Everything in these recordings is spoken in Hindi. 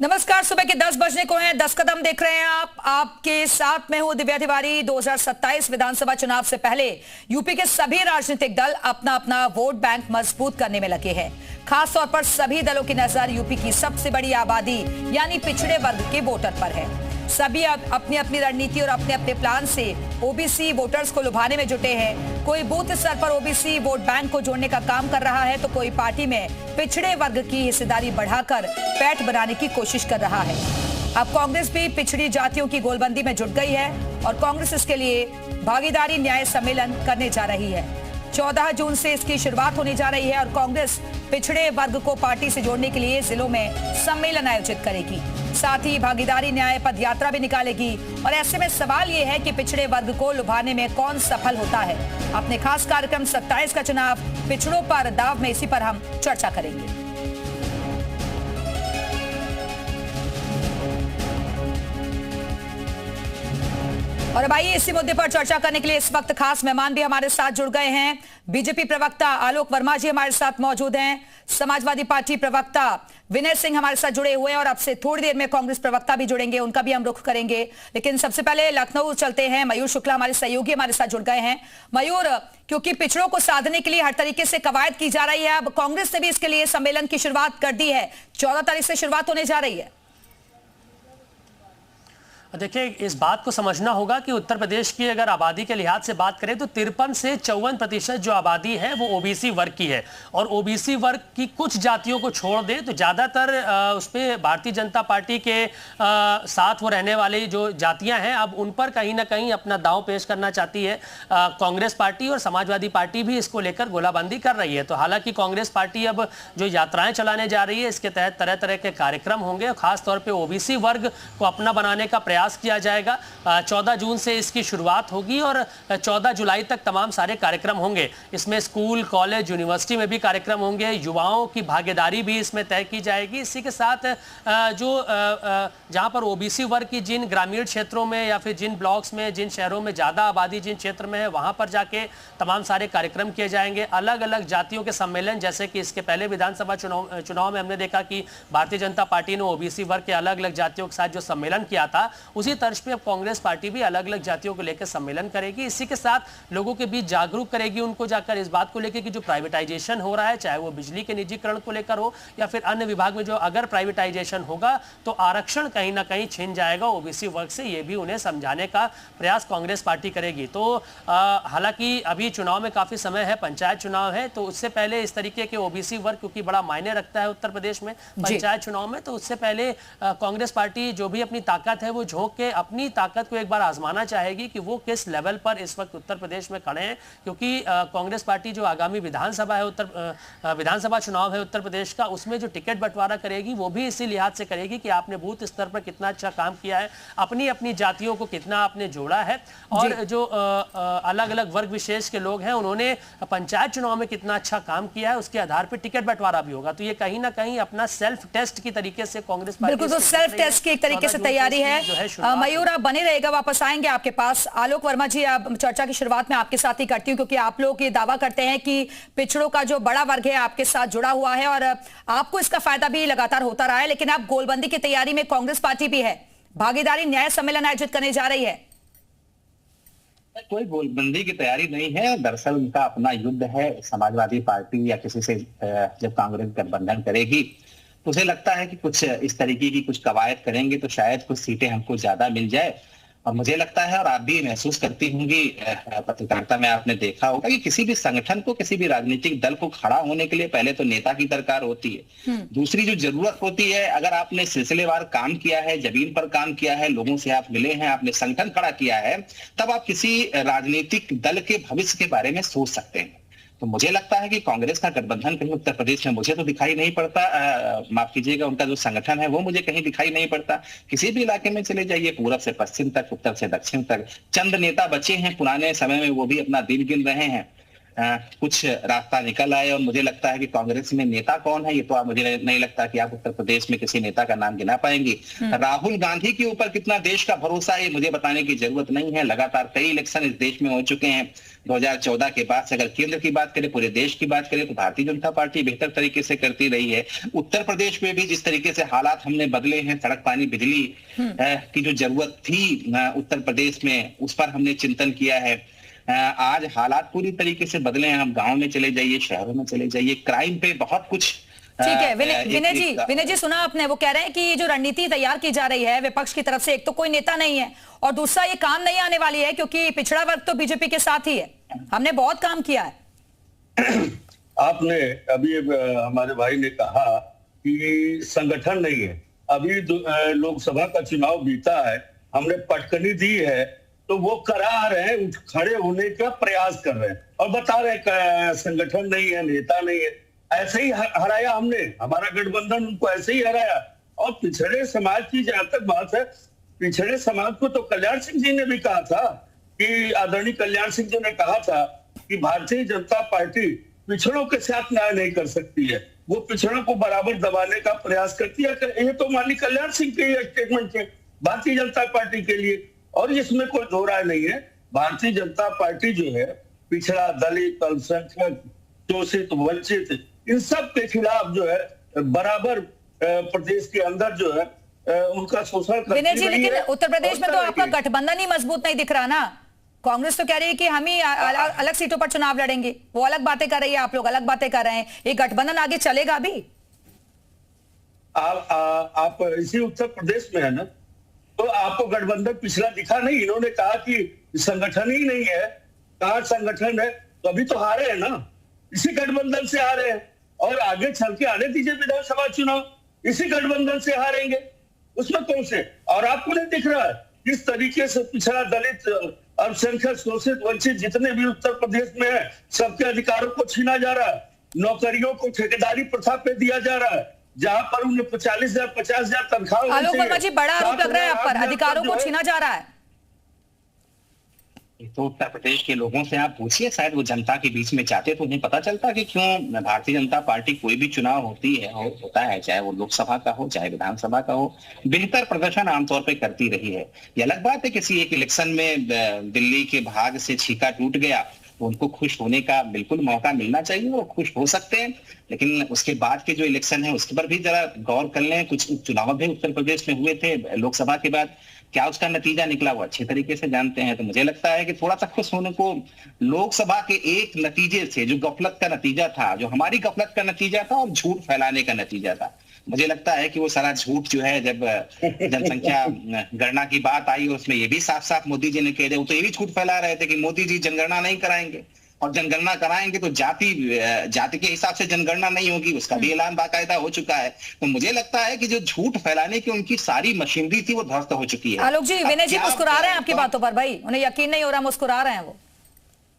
नमस्कार, सुबह के 10 बजने को हैं। 10 कदम देख रहे हैं आप। आपके साथ में हूं दिव्या तिवारी। 2027 विधानसभा चुनाव से पहले यूपी के सभी राजनीतिक दल अपना अपना वोट बैंक मजबूत करने में लगे हैं। खासतौर पर सभी दलों की नजर यूपी की सबसे बड़ी आबादी यानी पिछड़े वर्ग के वोटर पर है। सभी अपनी अपनी रणनीति और अपने अपने प्लान से ओबीसी वोटर्स को लुभाने में जुटे हैं। कोई बूथ स्तर पर ओबीसी वोट बैंक को जोड़ने का काम कर रहा है, तो कोई पार्टी में पिछड़े वर्ग की हिस्सेदारी बढ़ाकर पैठ बनाने की कोशिश कर रहा है। अब कांग्रेस भी पिछड़ी जातियों की गोलबंदी में जुट गई है और कांग्रेस इसके लिए भागीदारी न्याय सम्मेलन करने जा रही है। 14 जून से इसकी शुरुआत होने जा रही है और कांग्रेस पिछड़े वर्ग को पार्टी से जोड़ने के लिए जिलों में सम्मेलन आयोजित करेगी। साथ ही भागीदारी न्याय पद यात्रा भी निकालेगी। और ऐसे में सवाल ये है कि पिछड़े वर्ग को लुभाने में कौन सफल होता है। अपने खास कार्यक्रम 27 का चुनाव पिछड़ों पर दाव में, इसी पर हम चर्चा करेंगे। और अब आइए इसी मुद्दे पर चर्चा करने के लिए इस वक्त खास मेहमान भी हमारे साथ जुड़ गए हैं। बीजेपी प्रवक्ता आलोक वर्मा जी हमारे साथ मौजूद हैं। समाजवादी पार्टी प्रवक्ता विनय सिंह हमारे साथ जुड़े हुए हैं और अब से थोड़ी देर में कांग्रेस प्रवक्ता भी जुड़ेंगे, उनका भी हम रुख करेंगे। लेकिन सबसे पहले लखनऊ चलते हैं। मयूर शुक्ला हमारे सहयोगी हमारे साथ जुड़ गए हैं। मयूर, क्योंकि पिछड़ों को साधने के लिए हर तरीके से कवायद की जा रही है, अब कांग्रेस ने भी इसके लिए सम्मेलन की शुरुआत कर दी है। 14 तारीख से शुरुआत होने जा रही है। देखिए, इस बात को समझना होगा कि उत्तर प्रदेश की अगर आबादी के लिहाज से बात करें तो 53 से 54% जो आबादी है वो ओबीसी वर्ग की है। और ओबीसी वर्ग की कुछ जातियों को छोड़ दें तो ज़्यादातर उस पर भारतीय जनता पार्टी के साथ वो रहने वाली जो जातियां हैं, अब उन पर कहीं ना कहीं अपना दांव पेश करना चाहती है कांग्रेस पार्टी। और समाजवादी पार्टी भी इसको लेकर गोलाबंदी कर रही है। तो हालांकि कांग्रेस पार्टी अब जो यात्राएं चलाने जा रही है, इसके तहत तरह तरह के कार्यक्रम होंगे। खासतौर पर ओबीसी वर्ग को अपना बनाने का प्रयास किया जाएगा। 14 जून से इसकी शुरुआत होगी और 14 जुलाई तक तमाम सारे कार्यक्रम होंगे। इसमें स्कूल, कॉलेज, यूनिवर्सिटी में भी कार्यक्रम होंगे। युवाओं की भागीदारी भी इसमें तय की जाएगी। इसी के साथ जहां पर ओबीसी वर्ग की जिन ग्रामीण क्षेत्रों में या फिर जिन ब्लॉक्स में, जिन शहरों में ज़्यादा आबादी जिन क्षेत्र में है, वहां पर जाके तमाम सारे कार्यक्रम किए जाएंगे। अलग अलग जातियों के सम्मेलन, जैसे कि इसके पहले विधानसभा चुनाव में हमने देखा कि भारतीय जनता पार्टी ने ओबीसी वर्ग के अलग अलग जातियों के साथ जो सम्मेलन किया था, उसी तर्ज पे अब कांग्रेस पार्टी भी अलग अलग जातियों को लेकर सम्मेलन करेगी। इसी के साथ लोगों के बीच जागरूक करेगी उनको जाकर इस बात को लेकर कि जो प्राइवेटाइजेशन हो रहा है, चाहे वो बिजली के निजीकरण को लेकर हो या फिर अन्य विभाग में जो अगर प्राइवेटाइजेशन होगा तो आरक्षण कहीं ना कहीं छिन जाएगा ओबीसी वर्ग से। ये भी उन्हें समझाने का प्रयास कांग्रेस पार्टी करेगी। तो हालांकि अभी चुनाव में काफी समय है, पंचायत चुनाव है, तो उससे पहले इस तरीके के ओबीसी वर्ग क्योंकि बड़ा मायने रखता है उत्तर प्रदेश में पंचायत चुनाव में, तो उससे पहले कांग्रेस पार्टी जो भी अपनी ताकत है वो झोंक के अपनी ताकत को एक बार आजमाना चाहेगी कि वो किस लेवल पर इस वक्त उत्तर प्रदेश में खड़े हैं। क्योंकि कांग्रेस पार्टी जो आगामी विधानसभा चुनाव है उत्तर प्रदेश का, उसमें जो टिकट बंटवारा करेगी वो भी इसी लिहाज से करेगी कि आपने बूथ स्तर पर कितना अच्छा काम किया है, अपनी अपनी जातियों को कितना आपने जोड़ा है, और जो अलग अलग वर्ग विशेष के लोग हैं उन्होंने पंचायत चुनाव में कितना अच्छा काम किया है, उसके आधार पर टिकट बंटवारा भी होगा। तो ये कहीं ना कहीं अपना सेल्फ टेस्ट की तरीके से कांग्रेस पार्टी, बिल्कुल, तो सेल्फ टेस्ट की एक तरीके से तैयारी है। मयूर, आप बने रहेगा, वापस आएंगे आपके पास। आलोक वर्मा जी, अब चर्चा की शुरुआत में आपके साथ ही करती हूँ, क्योंकि आप लोग ये दावा करते हैं कि पिछड़ों का जो बड़ा वर्ग है आपके साथ जुड़ा हुआ है और आपको इसका फायदा भी लगातार होता रहा है। लेकिन अब गोलबंदी की तैयारी में कांग्रेस पार्टी भी है, भागीदारी न्याय सम्मेलन आयोजित करने जा रही है। कोई गोलबंदी की तैयारी नहीं है, दरअसल उनका अपना युद्ध है। समाजवादी पार्टी या किसी से जब कांग्रेस गठबंधन करेगी तो उसे लगता है कि कुछ इस तरीके की कुछ कवायद करेंगे तो शायद कुछ सीटें हमको ज्यादा मिल जाए। और मुझे लगता है, और आप भी महसूस करती होंगी, पत्रकारिता में आपने देखा होगा कि किसी भी संगठन को, किसी भी राजनीतिक दल को खड़ा होने के लिए पहले तो नेता की दरकार होती है। दूसरी जो जरूरत होती है, अगर आपने सिलसिलेवार काम किया है, जमीन पर काम किया है, लोगों से आप मिले हैं, आपने संगठन खड़ा किया है, तब आप किसी राजनीतिक दल के भविष्य के बारे में सोच सकते हैं। तो मुझे लगता है कि कांग्रेस का गठबंधन कहीं उत्तर प्रदेश में मुझे तो दिखाई नहीं पड़ता। माफ कीजिएगा, उनका जो संगठन है वो मुझे कहीं दिखाई नहीं पड़ता। किसी भी इलाके में चले जाइए, पूरब से पश्चिम तक, उत्तर से दक्षिण तक, चंद नेता बचे हैं पुराने समय में, वो भी अपना दिल गिन रहे हैं। कुछ रास्ता निकल आए। और मुझे लगता है कि कांग्रेस में नेता कौन है ये तो मुझे नहीं लगता कि आप उत्तर प्रदेश में किसी नेता का नाम गिना पाएंगे। राहुल गांधी के ऊपर कितना देश का भरोसा है मुझे बताने की जरूरत नहीं है। लगातार कई इलेक्शन इस देश में हो चुके हैं 2014 के बाद से। अगर केंद्र की बात करें, पूरे देश की बात करें, तो भारतीय जनता पार्टी बेहतर तरीके से करती रही है। उत्तर प्रदेश में भी जिस तरीके से हालात हमने बदले हैं, सड़क पानी बिजली की जो जरूरत थी उत्तर प्रदेश में, उस पर हमने चिंतन किया है। आज हालात पूरी तरीके से बदले हैं। हम गांव में चले जाइए, शहरों में चले जाइए, क्राइम पे बहुत कुछ। ठीक है विनय जी सुना आपने, वो कह रहे हैं कि ये जो रणनीति तैयार की जा रही है विपक्ष की तरफ से, एक तो कोई नेता नहीं है और दूसरा ये काम नहीं आने वाली है क्योंकि पिछड़ा वर्ग तो बीजेपी के साथ ही है, हमने बहुत काम किया है। आपने अभी हमारे भाई ने कहा कि संगठन नहीं है। अभी लोकसभा का चुनाव बीता है, हमने पटकनी दी है, तो वो करा रहे हैं, खड़े होने का प्रयास कर रहे हैं और बता रहे हैं संगठन नहीं है, नेता नहीं है। ऐसे ही हराया हमने, हमारा गठबंधन उनको ऐसे ही हराया। और पिछड़े समाज की जहां तक बात है, पिछड़े समाज को तो कल्याण सिंह जी ने भी कहा था कि आदरणीय कल्याण सिंह जी ने कहा था कि भारतीय जनता पार्टी पिछड़ों के साथ न्याय नहीं कर सकती है, वो पिछड़ों को बराबर दबाने का प्रयास करती है। ये तो माननीय कल्याण सिंह के स्टेटमेंट है भारतीय जनता पार्टी के लिए, और इसमें कोई दो राय नहीं है। भारतीय जनता पार्टी जो है पिछड़ा, दलित, अल्पसंख्यक, शोषित, वंचित, इन सब के खिलाफ जो है बराबर प्रदेश के अंदर जो है उनका शोषण करती विनय जी, लेकिन है। उत्तर प्रदेश में तो आपका गठबंधन ही मजबूत नहीं दिख रहा ना। कांग्रेस तो कह रही है कि हम ही अलग सीटों पर चुनाव लड़ेंगे, वो अलग बातें कर रही है, आप लोग अलग बातें कर रहे हैं। ये गठबंधन आगे चलेगा भी? आप इसी उत्तर प्रदेश में है ना, तो आपको गठबंधन पिछला दिखा नहीं। इन्होंने कहा कि संगठन ही नहीं है, कहा संगठन है, तो अभी तो हारे हैं ना, इसी गठबंधन से हारे हैं। और आगे चल के आने दीजिए विधानसभा चुनाव, इसी गठबंधन से हारेंगे, उसमें कौन से। और आपको नहीं दिख रहा है किस तरीके से पिछड़ा, दलित, अल्पसंख्यक, शोषित, वंचित जितने भी उत्तर प्रदेश में है, सबके अधिकारों को छीना जा रहा है। नौकरियों को ठेकेदारी प्रथा पे दिया जा रहा है, जहां पर उन्हें 40,000 50,000 तनख्वाह। आलोक वर्मा जी, बड़ा आरोप लग रहा है आप पर, अधिकारों को छीना जा रहा है। तो उत्तर प्रदेश के लोगों से आप पूछिए, शायद वो जनता के बीच में जाते तो उन्हें पता चलता कि क्यों भारतीय जनता पार्टी कोई भी चुनाव होता है, चाहे वो लोकसभा का हो चाहे विधानसभा का हो, बेहतर प्रदर्शन आमतौर पर करती रही है। ये अलग बात है किसी एक इलेक्शन में दिल्ली के भाग से छीका टूट गया, तो उनको खुश होने का बिल्कुल मौका मिलना चाहिए, वो खुश हो सकते हैं। लेकिन उसके बाद के जो इलेक्शन है उसके पर भी जरा गौर कर लें। कुछ चुनाव भी उत्तर प्रदेश में हुए थे लोकसभा के बाद, क्या उसका नतीजा निकला वो अच्छे तरीके से जानते हैं। तो मुझे लगता है कि थोड़ा सा खुश होने को लोकसभा के एक नतीजे से, जो गफलत का नतीजा था, जो हमारी गफलत का नतीजा था और झूठ फैलाने का नतीजा था, मुझे लगता है कि वो सारा झूठ जो है, जब जनसंख्या गणना की बात आई उसमें ये भी साफ साफ मोदी जी ने कह दिया, वो तो ये भी झूठ फैला रहे थे कि मोदी जी जनगणना नहीं कराएंगे, और जनगणना कराएंगे तो जाति के हिसाब से जनगणना नहीं होगी, उसका भी ऐलान बाकायदा हो चुका है। तो मुझे लगता है कि जो झूठ फैलाने की उनकी सारी मशीनरी थी वो ध्वस्त हो चुकी है। आलोक जी, विनय जी मुस्कुरा रहे हैं आपकी बातों पर, भाई उन्हें यकीन नहीं हो रहा, मुस्कुरा रहे हैं वो।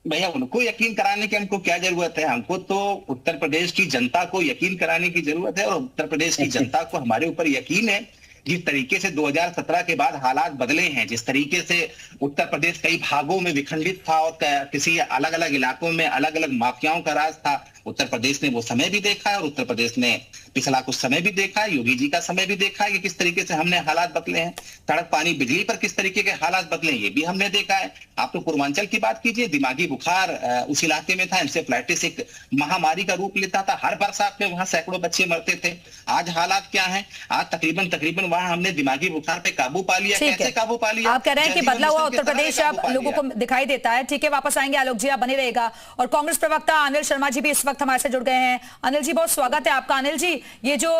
भैया उनको यकीन कराने की हमको क्या जरूरत है, हमको तो उत्तर प्रदेश की जनता को यकीन कराने की जरूरत है। और उत्तर प्रदेश की जनता को हमारे ऊपर यकीन है। जिस तरीके से 2017 के बाद हालात बदले हैं, जिस तरीके से उत्तर प्रदेश कई भागों में विखंडित था और किसी अलग अलग इलाकों में अलग अलग माफियाओं का राज था, उत्तर प्रदेश ने वो समय भी देखा है और उत्तर प्रदेश ने पिछला कुछ समय भी देखा है, योगी जी का समय भी देखा है कि किस तरीके से हमने हालात बदले हैं। सड़क पानी बिजली पर किस तरीके के हालात बदले ये भी हमने देखा है। आप तो पूर्वांचल की बात कीजिए, दिमागी बुखार उस इलाके में था, एंसेफ्लाइटिस एक महामारी का रूप लेता था, हर बरसात में वहां सैकड़ों बच्चे मरते थे। आज हालात क्या है, आज तकरीबन वहां हमने दिमागी बुखार पे काबू पा लिया। कैसे काबू पा लिया? आप कह रहे हैं कि बदला हुआ उत्तर प्रदेश अब लोगों को दिखाई देता है। ठीक है, वापस आएंगे आलोक जी, आप बने रहेगा। और कांग्रेस प्रवक्ता अनिल शर्मा जी भी इस वक्त हमारे से जुड़ गए हैं। अनिल जी, बहुत स्वागत है आपका। अनिल जी, ये जो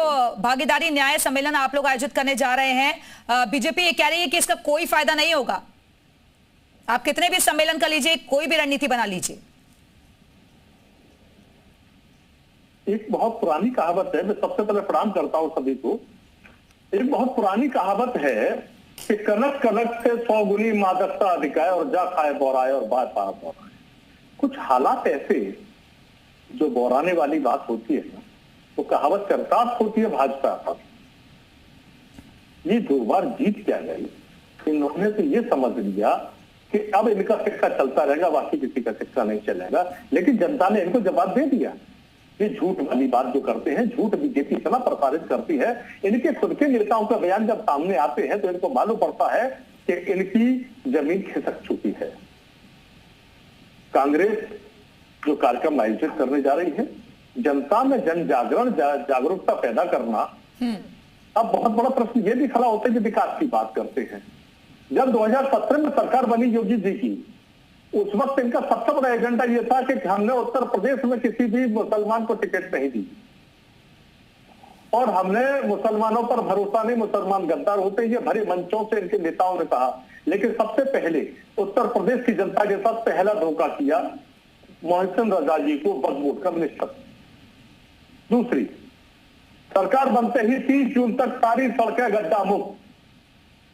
भागीदारी न्याय सम्मेलन आप लोग आयोजित करने जा रहे हैं, बीजेपी ये कह रही है कि इसका कोई फायदा नहीं होगा। आप कितने भी सम्मेलन कर लीजिए, कोई भी रणनीति बना लीजिए। एक बहुत पुरानी कहावत है, मैं सबसे पहले प्रणाम करता हूं सभी को। एक बहुत पुरानी कहावत है कि कनक कनक से 100 गुनी मादकता अधिक है, और जा खाए बोराए और बाय पार बोराए। कुछ हालात ऐसे जो बोराने वाली बात होती है ना, वो कहावत चरतार्थ होती है भाजपा पर। ये 2 बार जीत क्या गई, इन्होंने तो ये समझ लिया कि अब इनका सिक्का चलता रहेगा, बाकी किसी का सिक्का नहीं चलेगा। लेकिन जनता ने इनको जवाब दे दिया। ये झूठ वाली बात जो करते हैं, झूठ बीजेपी इतना प्रसारित करती है, इनके खुद के नेताओं का बयान जब सामने आते हैं तो इनको मालूम पड़ता है कि इनकी जमीन खिसक चुकी है। कांग्रेस जो कार्यक्रम आयोजित करने जा रही है, जनता में जन जागरण जागरूकता पैदा करना, अब बहुत बड़ा प्रश्न ये भी खड़ा होता है कि विकास की बात करते हैं। जब 2017 में सरकार बनी योगी जी की, उस वक्त इनका सबसे बड़ा एजेंडा ये था कि हमने उत्तर प्रदेश में किसी भी मुसलमान को टिकट नहीं दी और हमने मुसलमानों पर भरोसा नहीं, मुसलमान गद्दार होते हैं, ये भरे मंचों से इनके नेताओं ने कहा। लेकिन सबसे पहले उत्तर प्रदेश की जनता के साथ पहला धोखा किया मोहसिन रजा जी को वक्फ बोर्ड का मिनिस्टर। दूसरी, सरकार बनते ही 30 जून तक सारी सड़कें गड्ढा मुक्त।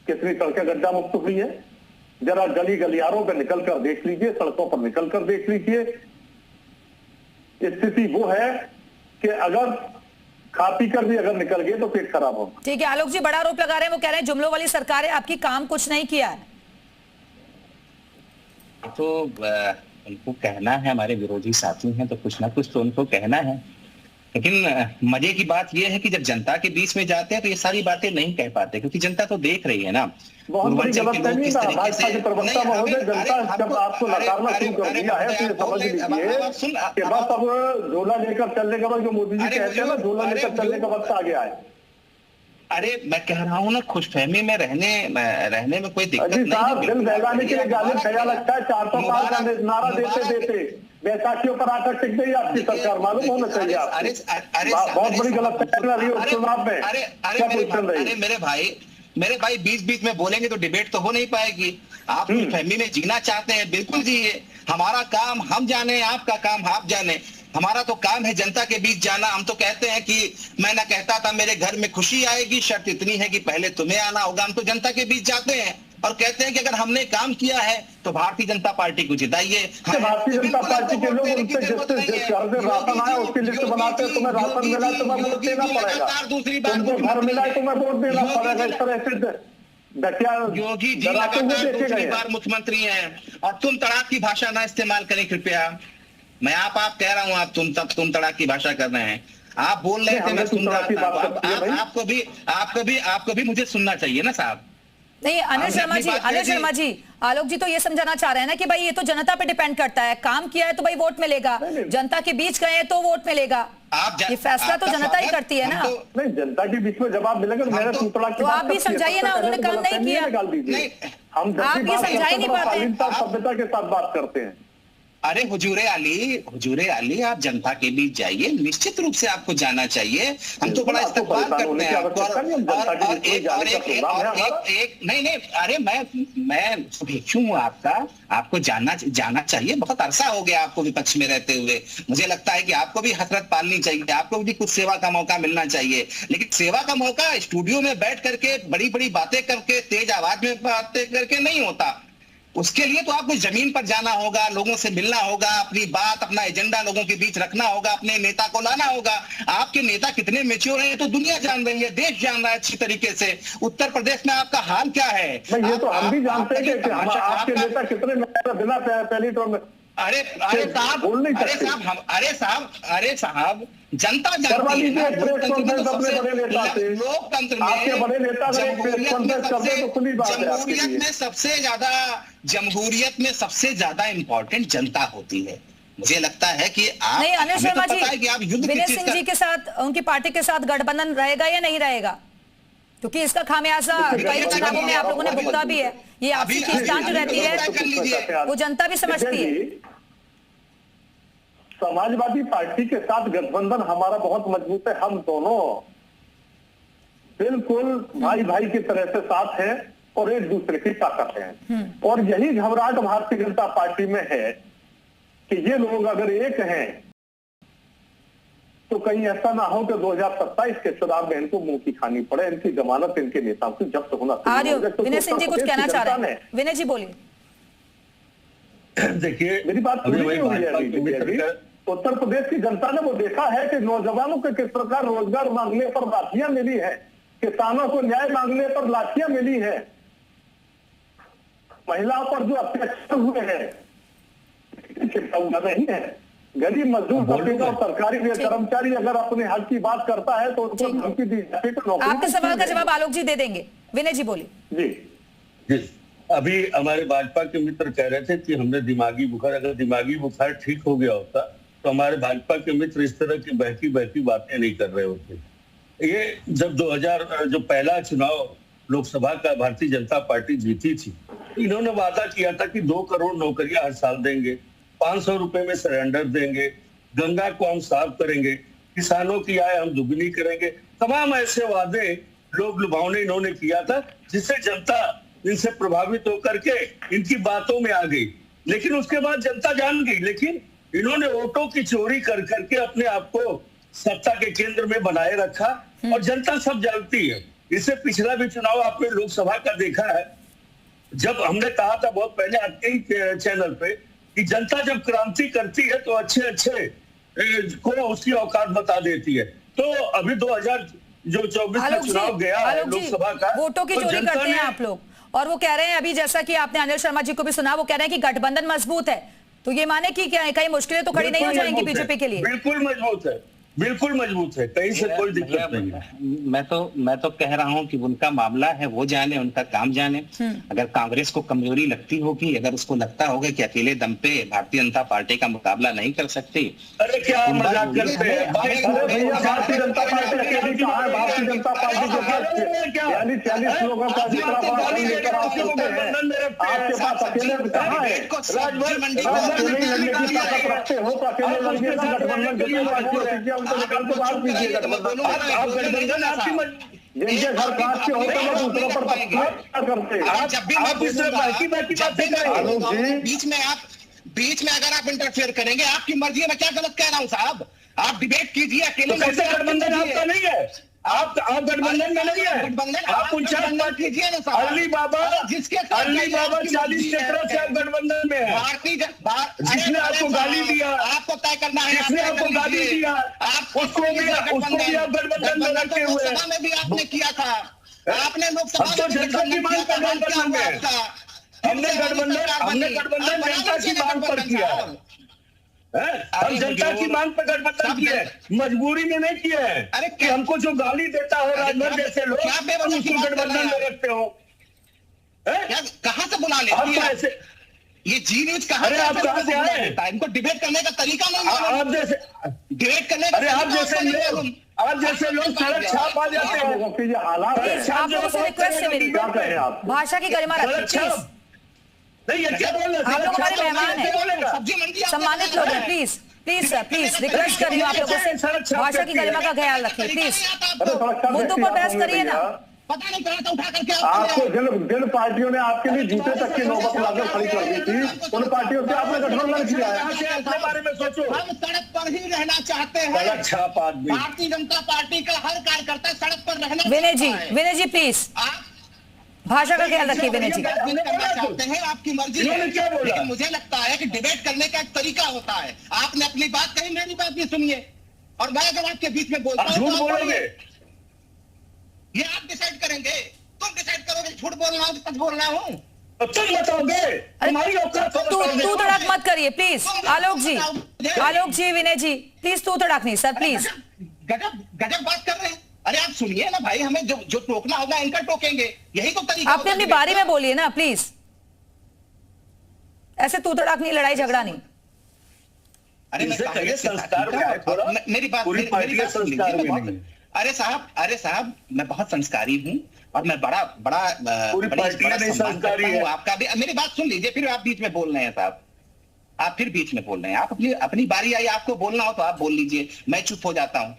कितनी सड़कें गड्ढा मुक्त हुई है? जरा गली गलियारों पे निकल कर देख लीजिए, सड़कों पर निकल कर देख लीजिए। स्थिति वो है कि अगर खा पी कर भी अगर निकल गए तो पेट खराब हो। ठीक है, आलोक जी बड़ा आरोप लगा रहे हैं, वो कह रहे हैं जुमलों वाली सरकार है, आपकी काम कुछ नहीं किया है। तो उनको कहना है, हमारे विरोधी साथी हैं तो कुछ ना कुछ तो उनको कहना है। लेकिन मजे की बात यह है कि जब जनता के बीच में जाते हैं तो ये सारी बातें नहीं कह पाते, क्योंकि जनता तो देख रही है ना। बहुत बड़ी गलतफहमी था भाजपा के प्रवक्ता महोदय। जनता जब आपको नकारना शुरू कर दिया है तो ये समझ लीजिए कि बस अब झोला लेकर चलने का वक्त, जो मोदी जी कहते हैं ना, झोला लेकर चलने का वक्त आ गया है। अरे मैं कह रहा हूँ ना, खुशफहमी में रहने में कोई दिक्कत नहीं है। दिल बहलाने के लिए गालिब ख्याल लगता है। 400 पार का नारा देते बैसाखियों पर आकर टिक गई आपकी सरकार, मालूम होना चाहिए आपको। बहुत बड़ी गलतफहमी चुनाव में। अरे मेरे भाई बीच बीच में बोलेंगे तो डिबेट तो हो नहीं पाएगी। आप फहमी में जीना चाहते हैं, बिल्कुल जिए। हमारा काम हम जाने, आपका काम आप जाने। हमारा तो काम है जनता के बीच जाना। हम तो कहते हैं कि मैं ना कहता था मेरे घर में खुशी आएगी, शर्त इतनी है कि पहले तुम्हें आना होगा। हम तो जनता के बीच जाते हैं और कहते हैं कि अगर हमने काम किया है तो भारतीय जनता पार्टी को जिताइए। भारतीय जनता पार्टी के लोग उनसे राशन आया उसकी लिस्ट बनाते हैं, तुम्हें राशन मिला तो मैं वोट देना पड़ेगा, तुमको घर मिला तो मैं वोट देना पड़ेगा। इस तरह से योगी जी दूसरी बार मुख्यमंत्री हैं और तुम तड़ाक की भाषा ना इस्तेमाल करें कृपया। मैं आप कह रहा हूँ, आप तुम तड़ाक की भाषा कर रहे हैं। आप बोल रहे थे, मैं सुन रहा था। आपको भी मुझे सुनना चाहिए ना साहब। नहीं अनिल शर्मा जी, आलोक जी तो ये समझाना चाह रहे हैं ना कि भाई ये तो जनता पे डिपेंड करता है, काम किया है तो भाई वोट मिलेगा, जनता के बीच गए तो वोट मिलेगा। ये फैसला तो जनता ही करती है ना। नहीं, जनता के बीच में जवाब मिलेगा तो आप भी समझाइए ना, उन्होंने काम नहीं किया। हम आप ये समझा ही नहीं पाते, सभ्यता के साथ बात करते हैं। अरे हुजूरे आली आप जनता के बीच जाइए, निश्चित रूप से आपको जाना चाहिए। हम तो बड़ा इस्तकबाल करते हैं आपको। नहीं, अरे मैं भिक्षु हूँ आपका, आपको जाना चाहिए। बहुत अरसा हो गया आपको विपक्ष में रहते हुए। मुझे लगता है कि आपको भी हसरत पालनी चाहिए, आपको भी कुछ सेवा का मौका मिलना चाहिए। लेकिन सेवा का मौका स्टूडियो में बैठ करके बड़ी बड़ी बातें करके, तेज आवाज में बातें करके नहीं होता। उसके लिए तो आपको जमीन पर जाना होगा, लोगों से मिलना होगा, अपनी बात, अपना एजेंडा लोगों के बीच रखना होगा, अपने नेता को लाना होगा। आपके नेता कितने मैच्योर हैं तो दुनिया जान रही है, देश जान रहा है अच्छी तरीके से। उत्तर प्रदेश में आपका हाल क्या है? ये तो हम भी जानते हैं कि आपके नेता कितने बिना पहली टर्म में। अरे साहब जनता जानती है ना, लोकतंत्र में जमहूरियत में सबसे ज्यादा इंपॉर्टेंट जनता होती है। मुझे लगता है कि आप नहीं अनिल शर्मा तो जी, विनय सिंह जी के साथ, उनकी पार्टी के साथ गठबंधन रहेगा या नहीं रहेगा? क्योंकि इसका खामियाजा कई चुनावों में आप लोगों ने भुगता भी है। ये आपसी खींचतान जो रहती है वो जनता भी समझती है। समाजवादी पार्टी के साथ गठबंधन हमारा बहुत मजबूत है। हम दोनों बिल्कुल भाई भाई की तरह से साथ हैं और एक दूसरे की ताकत है। और यही घबराहट भारतीय जनता पार्टी में है कि ये लोग अगर एक हैं तो कहीं ऐसा ना हो कि 2027 के चुनाव में इनको मुंह की खानी पड़े, इनकी जमानत इनके नेताओं की जब्त होना। विनय सिंह जी कुछ कहना चाह रहे हैं, विनय जी बोलिए। देखिए मेरी बात पूरी नहीं हुई है। उत्तर प्रदेश की जनता ने वो देखा है कि नौजवानों को किस प्रकार रोजगार मांगने पर लाठियां मिली है, किसानों को न्याय मांगने पर लाठियां मिली है। महिलाओं पर जो अत्याचार हुए हैं छिपा नहीं है। गरीब मजदूर तबके का और सरकारी कर्मचारी अगर अपने हक की बात करता है तो उनको धमकी दी जाती है। आपके सवाल का जवाब आलोक जी दे देंगे। विनय जी बोलिए। जी अभी हमारे भाजपा के मित्र कह रहे थे कि हमने दिमागी बुखार, अगर दिमागी बुखार ठीक हो गया होता तो हमारे भाजपा के मित्र इस तरह की बहकी बहकी बातें नहीं कर रहे होते। ये जब 2000 जो पहला चुनाव लोकसभा का भारतीय जनता पार्टी जीती थी, इन्होंने वादा किया था कि 2 करोड़ नौकरियां हर साल देंगे, 500 रुपए में सिलेंडर देंगे, गंगा को हम साफ करेंगे, किसानों की आय हम दुगनी करेंगे। तमाम ऐसे वादे लोग लुभावने इन्होंने किया था, जिससे जनता इनसे प्रभावित होकर के इनकी बातों में आ गई। लेकिन उसके बाद जनता जान गई। लेकिन इन्होंने वोटों की चोरी कर करके अपने आप को सत्ता के केंद्र में बनाए रखा और जनता सब जानती है। इससे पिछला भी चुनाव आपने लोकसभा का देखा है, जब हमने कहा था बहुत पहले आपके ही चैनल पे कि जनता जब क्रांति करती है तो अच्छे अच्छे को उसकी औकात बता देती है। तो अभी 2024 में चुनाव गया है लोकसभा का, वोटों की चोरी करते हैं आप लोग, और वो कह रहे हैं अभी, जैसा कि आपने अनिल शर्मा जी को भी सुना, वो कह रहे हैं कि गठबंधन मजबूत है, तो ये माने कि क्या कई मुश्किलें तो खड़ी नहीं हो जाएंगी बीजेपी के लिए? बिल्कुल मजबूत है, बिल्कुल मजबूत है, कहीं से कोई दिक्कत नहीं है। मैं तो कह रहा हूं कि उनका मामला है, वो जाने, उनका काम जाने। अगर कांग्रेस को कमजोरी लगती होगी, अगर उसको लगता होगा कि अकेले दम पे भारतीय जनता पार्टी का मुकाबला नहीं कर सकती, अरे क्या मजाक करते हैं भारतीय जनता पार्टी अकेली कहाँ है? भारतीय जनता पार्टी के पास 40 लोगों का जितना बड़ा दल लेकर आप चलते हैं, आपके पास अकेले कहाँ है? अकेले लड़ने की ताकत रखते हो तो अकेले लड़ने का गठबंधन जितना उनको निकाल के बाहर कीजिए गठबंधन। आप गठबंधन आपकी जिनके घर काट के होते हैं दूसरों पर क्या करते हैं? आप इस तरह बाकी बातें करेंगे। बीच में अगर आप इंटरफेयर करेंगे, आपकी मर्जी है। मैं क्या गलत कह रहा हूँ साहब? आप डिबेट कीजिए अकेले। गठबंधन आपका नहीं है, आप गठबंधन में नहीं है, आप 49 कीजिए ना साहब। अली बाबा 40 के तरफ से आप गठबंधन में है। जिसने आपको गाली दिया, आपको तय करना है, जिसने आपको गाली दिया, उसको भी आप गठबंधन में रखे हुए हैं। लोकसभा में भी आपने किया था, आपने लोकसभा तो जनता की मांग पर गठबंधन में, हमने गठबंधन जनता की मांग पर किया है। हम जनता की मांग पर गठबंधन किए, मजबूरी में नहीं किए हैं। अरे कि हमको जो गाली देता है राजभर जैसे लोग, उसको गठबंधन में रखते हो। कहाँ से बुला लेते हैं ऐसे? ये जी न्यूज कहाँ? अरे आप कहाँ से आए? इनको डिबेट करने का तरीका नहीं, आप जैसे डिबेट करने अरे आप जैसे लोग सड़क छाप आ जाते हैं। लोगों के ये हालात है। आप लोगों से रिक्वेस्ट है मेरी, क्या कहें आप? भाषा की गरिमा रखिए प्लीज। नहीं, ये क्या बोल रहे हैं? आप लोग हमारे मेहमान हैं, सब्जी मंडी सम्मानित लोग हैं, please please sir, please request कर रही हूँ आप लोगों से, भाषा की गरिमा का ख्याल रखिए प्लीज। मुद्दों पर बहस करिए ना। पता नहीं कहाँ से उठा करके आपको जिन पार्टियों ने आपके लिए जूते तक की नौबत लाकर खड़ी कर दी थी, उन पार्टियों से आपने गठबंधन किया है। अपने बारे में सोचो। हम सड़क पर ही रहना चाहते हैं। सड़क छाप आदमी। भारतीय जनता पार्टी का हर कार्यकर्ता सड़क पर रहना विनय जी प्लीज आप भाषा का ख्याल रखिए। विनय जी करना चाहते हैं, आपकी मर्जी है, लेकिन मुझे लगता है कि डिबेट करने का एक तरीका होता है। आपने अपनी बात कही, मेरी बात भी सुनिए, और मैं अगर आपके बीच में बोलता हूँ, झूठ बोलोगे, ये आप डिसाइड करेंगे। तुम डिसाइड करोगे झूठ बोलना हो कि सच बोलना हो? तुम बताओगे, तुम्हारी औकात तो बताओगे। तू तड़ाक मत करिए please. Alok ji Vinay ji please, तू तड़ाक नहीं सर प्लीज। गजब बात कर रहे हैं। अरे आप सुनिए ना भाई, हमें जो टोकना होगा इनका टोकेंगे, यही तो तरीका। आपने अपनी बारी में बोलिए ना प्लीज, ऐसे तू तड़ाक नहीं, लड़ाई झगड़ा नहीं। अरे संस्कार में थोड़ा, मेरी बात पूरी पार्टी के संस्कार में नहीं। अरे साहब मैं बहुत संस्कारी हूँ और मैं बड़ा पूरी पार्टी नहीं संस्कारी है। आपका भी मेरी बात सुन लीजिए, फिर आप बीच में बोल रहे हैं साहब, आप फिर बीच में बोल रहे हैं। आप अपनी बारी आई, आपको बोलना हो तो आप बोल लीजिए, मैं चुप हो जाता हूँ।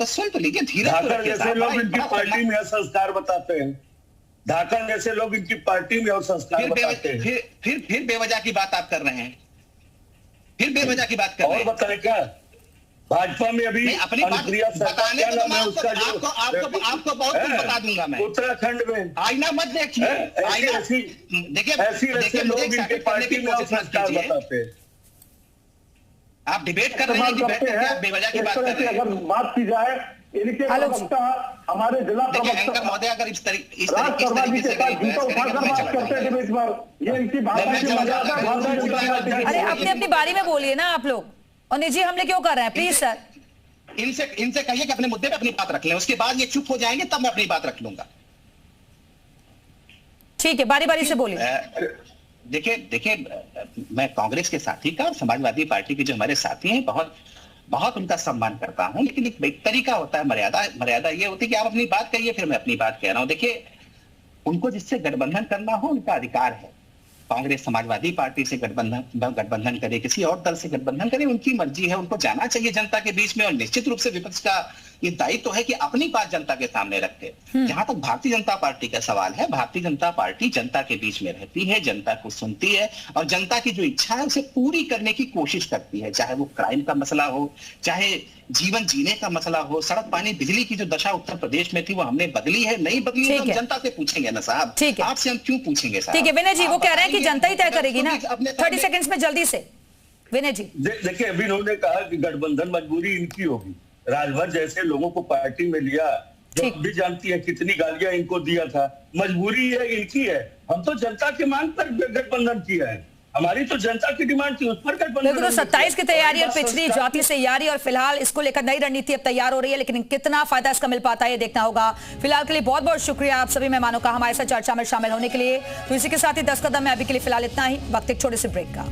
तो सुन तो लीजिए, धीरे जैसे लोग इनकी पार्टी में संस्कार बताते हैं, धाकड़ जैसे लोग इनकी पार्टी में और संस्कार बताते हैं। फिर बेवजह की बात आप कर रहे हैं, फिर बेवजह की बात कर रहे हैं। और बताएं क्या, भाजपा में अभी अपनी बात बताने को तो उसका जो आपको बहुत कुछ बता दूंगा मैं। उत्तराखंड में आईना मत देखिए, ऐसे लोग इनकी पार्टी में और संस्कार बताते हैं। आप डिबेट कर रहे हैं, डिबेट करके आप बेवजह की बात कर रहे हैं। अगर बात की जाए, इनके प्रवक्ता हमारे जिला देखिए एंकर महोदय अगर इस तरीके से अगर बहस करेंगे तो मैं चला जाऊंगा। ये इनकी भाषा की मर्यादा अरे अपनी अपनी बारी में बोलिए ना आप लोग, और निजी हमले क्यों कर रहे हैं? प्लीज सर, इनसे कहिए कि अपने मुद्दे पे अपनी बात रख लें, उसके बाद ये चुप हो जाएंगे तब मैं अपनी बात रख लूंगा। ठीक है, बारी बारी से बोलिए। देखिए मैं कांग्रेस के साथी का और समाजवादी पार्टी के जो हमारे साथी हैं बहुत बहुत उनका सम्मान करता हूं, लेकिन एक तरीका होता है, मर्यादा ये होती है कि आप अपनी बात कहिए, फिर मैं अपनी बात कह रहा हूं। देखिए उनको जिससे गठबंधन करना हो उनका अधिकार है। कांग्रेस समाजवादी पार्टी से गठबंधन करे, किसी और दल से गठबंधन करे, उनकी मर्जी है, उनको जाना चाहिए जनता के बीच में। और निश्चित रूप से विपक्ष का ये दायित्व है कि अपनी बात जनता के सामने रखे। जहां तक भारतीय जनता पार्टी का सवाल है, भारतीय जनता पार्टी जनता के बीच में रहती है, जनता को सुनती है और जनता की जो इच्छा है उसे पूरी करने की कोशिश करती है, चाहे वो क्राइम का मसला हो, चाहे जीवन जीने का मसला हो। सड़क पानी बिजली की जो दशा उत्तर प्रदेश में थी वो हमने बदली है, नहीं बदली है तो हम जनता से पूछेंगे ना साहब। ठीक है, आपसे हम क्यों पूछेंगे साहब? ठीक है विनय जी, वो कह रहे हैं कि जनता ही तय करेगी ना। 30 सेकंड्स में जल्दी से विनय जी। देखिए अभी उन्होंने कहा कि गठबंधन मजबूरी इनकी होगी। राजभर जैसे लोगों को पार्टी में लिया, जो भी जानती है कितनी गालियां इनको दिया था, मजबूरी है इनकी है। हम तो जनता की मांग पर गठबंधन किया है, हमारी तो जनता की डिमांड थी, उस पर गठबंधन। तो 27 की तैयारी और पिछड़ी जाति से यारी, और फिलहाल इसको लेकर नई रणनीति अब तैयार हो रही है, लेकिन कितना फायदा इसका मिल पाता है ये देखना होगा। फिलहाल के लिए बहुत बहुत शुक्रिया आप सभी मेहमानों का हमारे साथ चर्चा में शामिल होने के लिए। तो इसी के साथ ही 10 कदम में अभी के लिए फिलहाल इतना ही। वक्त एक छोटे से ब्रेक का।